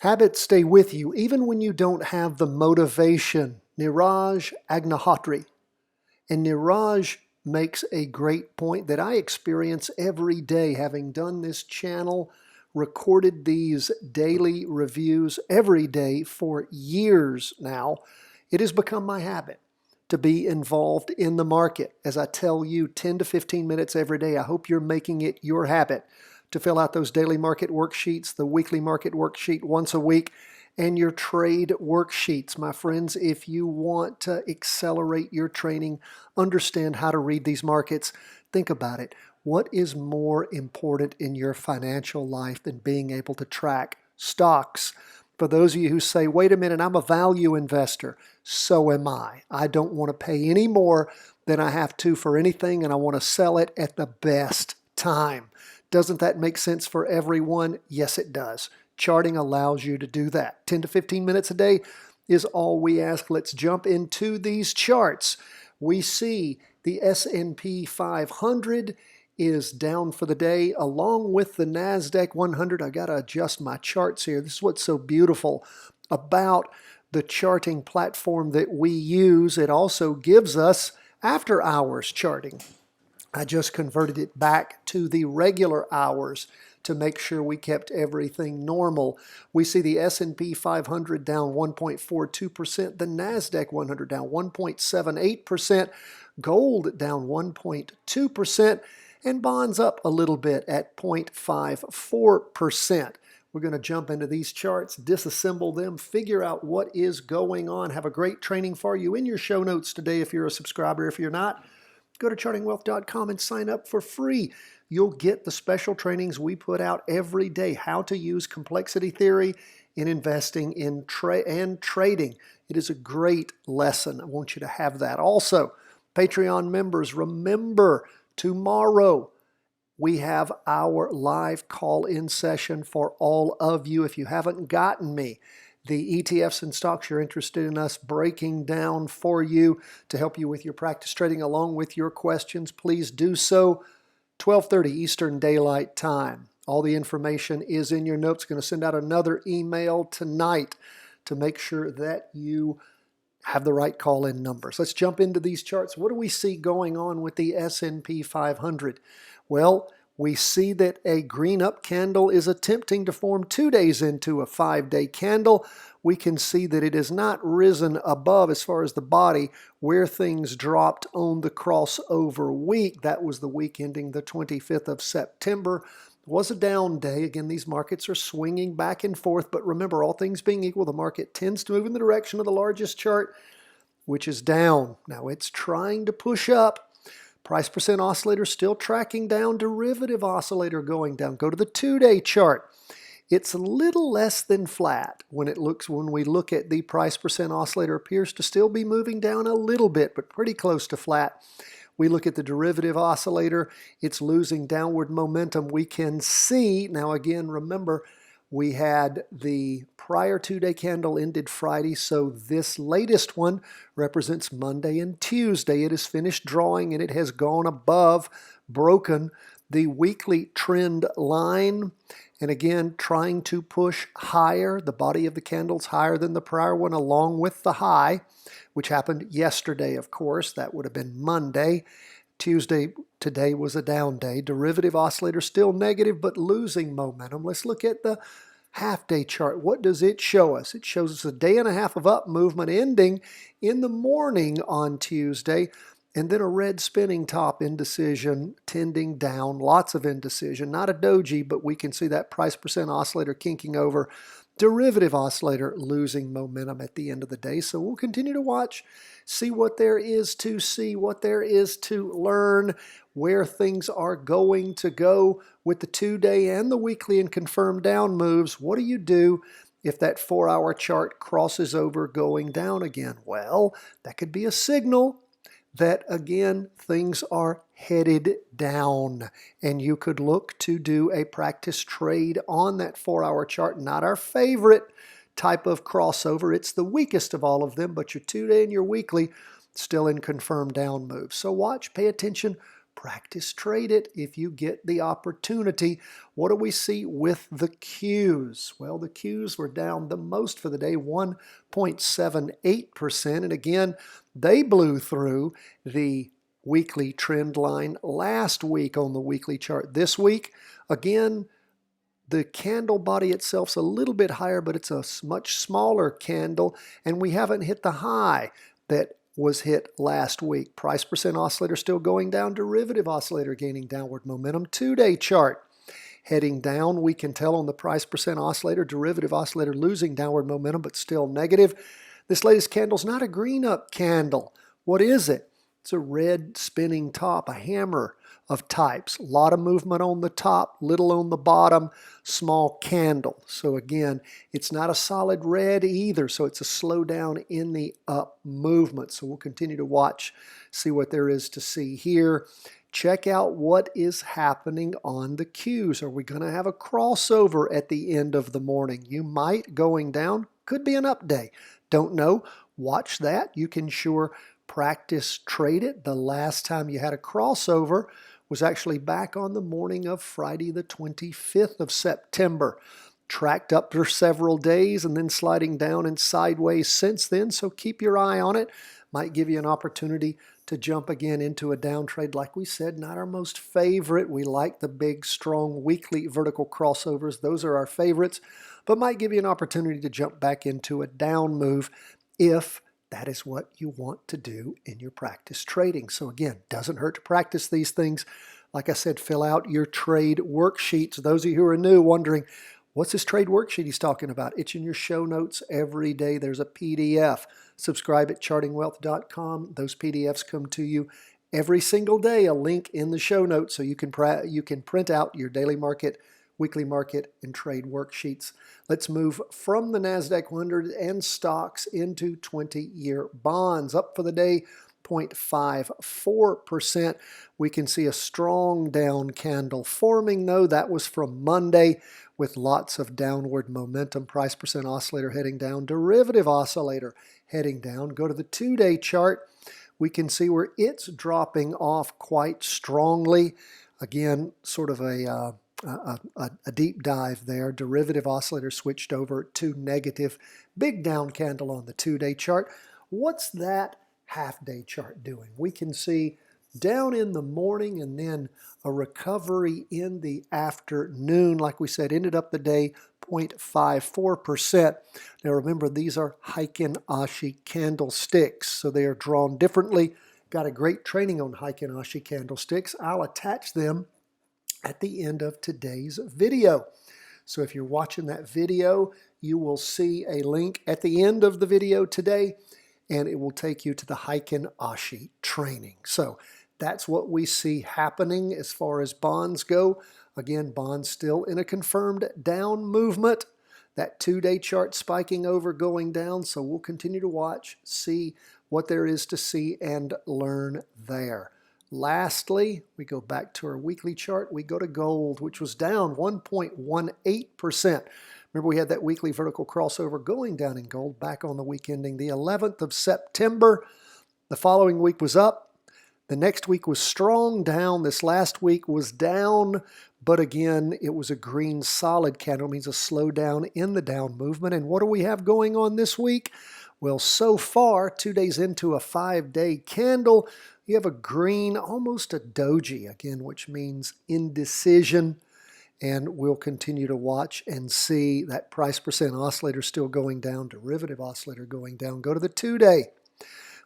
Habits stay with you even when you don't have the motivation. Neeraj Agnihotri. And Neeraj makes a great point that I experience every day, having done this channel, recorded these daily reviews every day for years now. It has become my habit to be involved in the market. As I tell you, 10 to 15 minutes every day. I hope you're making it your habit to fill out those daily market worksheets, the weekly market worksheet once a week, and your trade worksheets. My friends, if you want to accelerate your training, understand how to read these markets, think about it. What is more important in your financial life than being able to track stocks? For those of you who say, wait a minute, I'm a value investor. So am I. I don't want to pay any more than I have to for anything, and I want to sell it at the best time. Doesn't that make sense for everyone? Yes, it does. Charting allows you to do that. 10 to 15 minutes a day is all we ask. Let's jump into these charts. We see the S&P 500 is down for the day, along with the NASDAQ 100. I got to adjust my charts here. This is what's so beautiful about the charting platform that we use. It also gives us after-hours charting. I just converted it back to the regular hours to make sure we kept everything normal. We see the S&P 500 down 1.42%, the NASDAQ 100 down 1.78%, gold down 1.2%, and bonds up a little bit at 0.54%. We're going to jump into these charts, disassemble them, figure out what is going on. Have a great training for you in your show notes today if you're a subscriber. If you're not, go to chartingwealth.com and sign up for free. You'll get the special trainings we put out every day, how to use complexity theory in investing in and trading. It is a great lesson. I want you to have that. Also, Patreon members, remember, tomorrow we have our live call-in session for all of you. If you haven't gotten me the ETFs and stocks you're interested in us breaking down for you to help you with your practice trading along with your questions, please do so. 12:30 Eastern Daylight Time. All the information is in your notes. Going to send out another email tonight to make sure that you have the right call-in numbers. Let's jump into these charts. What do we see going on with the S&P 500? Well, we see that a green up candle is attempting to form 2 days into a 5-day candle. We can see that it has not risen above as far as the body where things dropped on the crossover week. That was the week ending the 25th of September. It was a down day. Again, these markets are swinging back and forth, but remember, all things being equal, the market tends to move in the direction of the largest chart, which is down. Now it's trying to push up. Price percent oscillator still tracking down, derivative oscillator going down. Go to the 2-day chart. It's a little less than flat when we look at the price percent oscillator, appears to still be moving down a little bit, but pretty close to flat. We look at the derivative oscillator, it's losing downward momentum. We can see, now again, remember, we had the prior 2-day candle ended Friday, so this latest one represents Monday and Tuesday. It has finished drawing and it has gone above, broken the weekly trend line. And again, trying to push higher. The body of the candle's higher than the prior one, along with the high, which happened yesterday, of course. That would have been Monday. Tuesday, today was a down day. Derivative oscillator still negative, but losing momentum. Let's look at the half-day chart. What does it show us? It shows us a day and a half of up movement ending in the morning on Tuesday, and then a red spinning top, indecision, tending down, lots of indecision. Not a doji, but we can see that price percent oscillator kinking over. Derivative oscillator losing momentum at the end of the day. So we'll continue to watch, see what there is to see, what there is to learn, where things are going to go with the 2-day and the weekly and confirmed down moves. What do you do if that 4-hour chart crosses over going down again? Well, that could be a signal that, again, things are headed down, and you could look to do a practice trade on that 4-hour chart. Not our favorite type of crossover. It's the weakest of all of them, but your 2-day and your weekly still in confirmed down moves. So watch, pay attention, practice trade it if you get the opportunity. What do we see with the Qs? Well, the Qs were down the most for the day, 1.78%. And again, they blew through the weekly trend line last week on the weekly chart. This week, again, the candle body itself's a little bit higher, but it's a much smaller candle, and we haven't hit the high that was hit last week. Price percent oscillator still going down, derivative oscillator gaining downward momentum. 2-day chart heading down. We can tell on the price percent oscillator, derivative oscillator losing downward momentum, but still negative. This latest candle's not a green up candle. What is it? It's a red spinning top, a hammer of types. A lot of movement on the top, little on the bottom, small candle. So again, it's not a solid red either, so it's a slowdown in the up movement. So we'll continue to watch, see what there is to see here. Check out what is happening on the Qs. Are we going to have a crossover at the end of the morning? You might going down, could be an up day. Don't know. Watch that. You can sure practice trade it. The last time you had a crossover was actually back on the morning of Friday the 25th of September. Tracked up for several days and then sliding down and sideways since then, so keep your eye on it. Might give you an opportunity to jump again into a down trade. Like we said, not our most favorite. We like the big, strong, weekly vertical crossovers. Those are our favorites, but might give you an opportunity to jump back into a down move if that is what you want to do in your practice trading. So again, doesn't hurt to practice these things. Like I said, fill out your trade worksheets. Those of you who are new wondering, what's this trade worksheet he's talking about? It's in your show notes every day. There's a PDF. Subscribe at chartingwealth.com. Those PDFs come to you every single day, a link in the show notes so you can print out your daily market, weekly market, and trade worksheets. Let's move from the NASDAQ 100 and stocks into 20-year bonds. Up for the day, 0.54%. We can see a strong down candle forming, though. That was from Monday with lots of downward momentum. Price percent oscillator heading down, derivative oscillator heading down. Go to the 2-day chart. We can see where it's dropping off quite strongly. Again, sort of a deep dive there. Derivative oscillator switched over to negative. Big down candle on the 2-day chart. What's that half-day chart doing? We can see down in the morning and then a recovery in the afternoon. Like we said, ended up the day 0.54%. Now remember, these are Heikin Ashi candlesticks, so they are drawn differently. Got a great training on Heikin Ashi candlesticks. I'll attach them at the end of today's video. So if you're watching that video, you will see a link at the end of the video today, and it will take you to the Heikin Ashi training. So that's what we see happening as far as bonds go. Again, bonds still in a confirmed down movement. That 2-day chart spiking over, going down. So we'll continue to watch, see what there is to see, and learn there. Lastly, we go back to our weekly chart. We go to gold, which was down 1.18%. Remember, we had that weekly vertical crossover going down in gold back on the week ending the 11th of September. The following week was up. The next week was strong down. This last week was down, but again, it was a green solid candle. It means a slowdown in the down movement. And what do we have going on this week? Well, so far, 2 days into a 5-day candle, you have a green, almost a doji, again, which means indecision. And we'll continue to watch and see that price percent oscillator still going down, derivative oscillator going down. Go to the 2-day.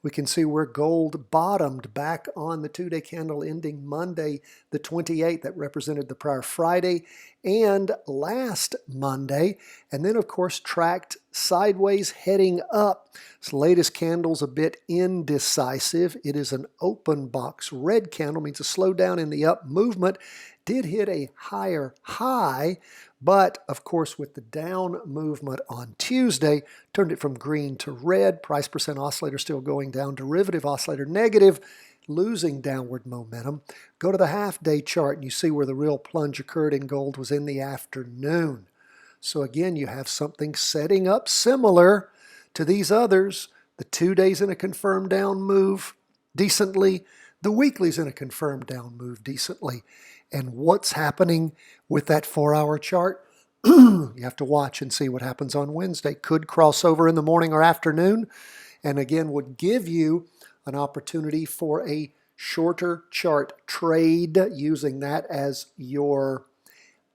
We can see where gold bottomed back on the 2-day candle ending Monday the 28th. That represented the prior Friday and last Monday. And then, of course, tracked sideways heading up. This latest candle's a bit indecisive. It is an open box red candle, means a slowdown in the up movement. Did hit a higher high, but of course with the down movement on Tuesday, turned it from green to red. Price percent oscillator still going down. Derivative oscillator negative, losing downward momentum. Go to the half-day chart and you see where the real plunge occurred in gold was in the afternoon. So again, you have something setting up similar to these others. The 2 days in a confirmed down move decently. The weekly's in a confirmed down move decently. And what's happening with that 4-hour chart? You have to watch and see what happens on Wednesday. Could cross over in the morning or afternoon, and again would give you an opportunity for a shorter chart trade, using that as your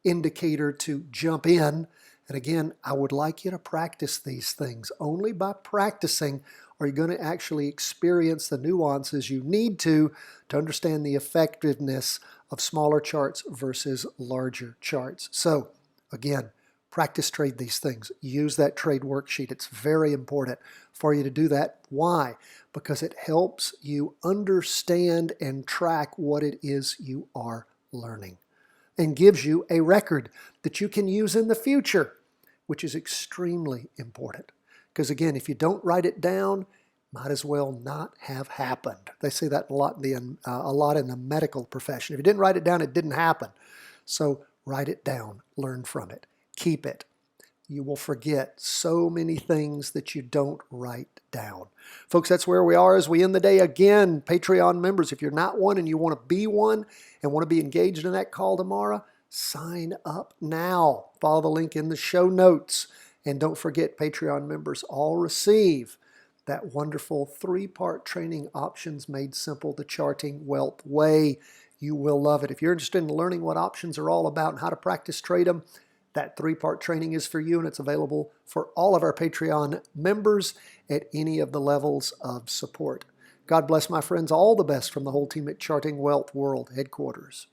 indicator to jump in. And again, I would like you to practice these things. Only by practicing are you going to actually experience the nuances you need to understand the effectiveness of smaller charts versus larger charts. So again, practice trade these things. Use that trade worksheet. It's very important for you to do that. Why? Because it helps you understand and track what it is you are learning, and gives you a record that you can use in the future, which is extremely important. Because again, if you don't write it down, might as well not have happened. They say that a lot in the medical profession. If you didn't write it down, it didn't happen. So write it down, learn from it, keep it. You will forget so many things that you don't write down. Folks, that's where we are as we end the day. Again, Patreon members, if you're not one and you want to be one and want to be engaged in that call tomorrow, sign up now. Follow the link in the show notes. And don't forget, Patreon members all receive that wonderful 3-part training, Options Made Simple, the Charting Wealth Way. You will love it. If you're interested in learning what options are all about and how to practice trade them, that 3-part training is for you, and it's available for all of our Patreon members at any of the levels of support. God bless, my friends. All the best from the whole team at Charting Wealth World Headquarters.